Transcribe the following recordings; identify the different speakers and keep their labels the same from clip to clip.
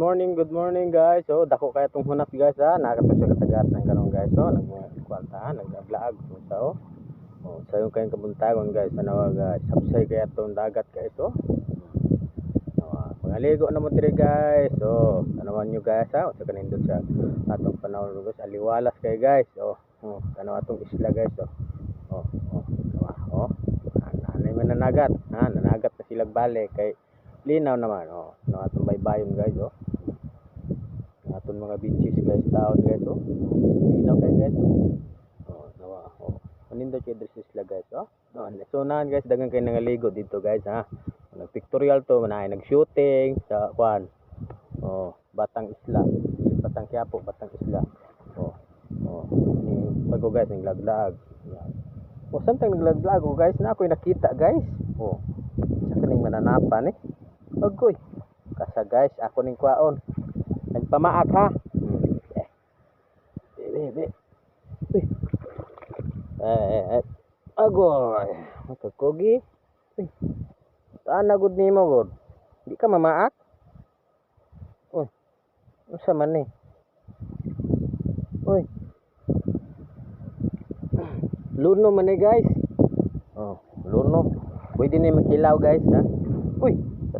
Speaker 1: good morning guys. So dako kaya tong hunap guys ha. Nakato sa katagatan karon guys. So nagkwaltahan, nagvlog so. Oh, sayo kayong kabuntagon guys. Ano guys, sapsay kaya tong dagat guys so. Pangaligo na mo dire guys. So, tanawan nyo guys ha. Sa kanindot sa atong panahon guys. Aliwalas kay guys. Oh, tanaw atong isla guys so. Anay man nanagat. Ha, nanagat na silang balik kay linaw naman no atong baybayon guys atong mga beaches guys taon guys linaw kay guys manindo kay dress sila guys so naan guys dagan kay nangaligo dito guys ha nag pictorial to manay nag shooting sa kwan Batang Isla Batang Quiapo Batang Isla ni bago guys ning laglag samtang naglaglag guys na ako'y nakita guys sa kaning mananapan agoy kasa guys ako ning kwaon nagpamaak ha agoy makakogi taan na gud nimo gud di ka mamaak unsa man ni luno man ni guys luno pwede ni makilaw guys ha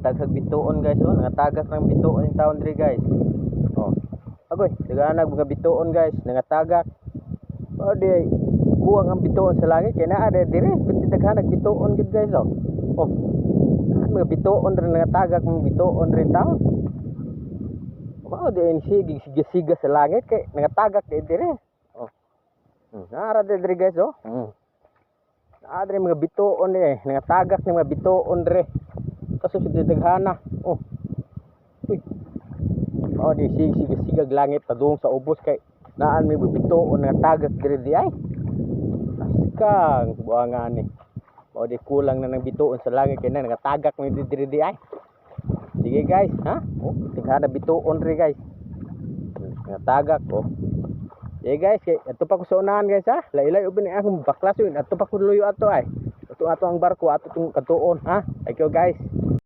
Speaker 1: Tagag bituon guys nangatagak ng bituon yung taon diri guys agoy daganag mga bituon guys nangatagak di buwang ang bituon sa langit kaya naa dire pwede daghanag bituon gud guys mga bituon rin nangatagak mga bituon rin taon di siga sa langit kaya nangatagak dire naara dire guys naa dire mga bituon nangatagak ng mga bituon dire kaso sa daghana di sigag langit padung sa ubos kay naan may bituon nga tagak diri di ay askang buangan ni di kulang na ng bituon sa langit kay na nagatagak may diri di ay sige guys ha daghana bituon ri guys nagatagak sige guys kay ato pa ko sa unahan guys ha laylay ubin ni akong baklas yun ato pa ko luyo ato ay ato ang barko ato tong katuon ha thank you guys.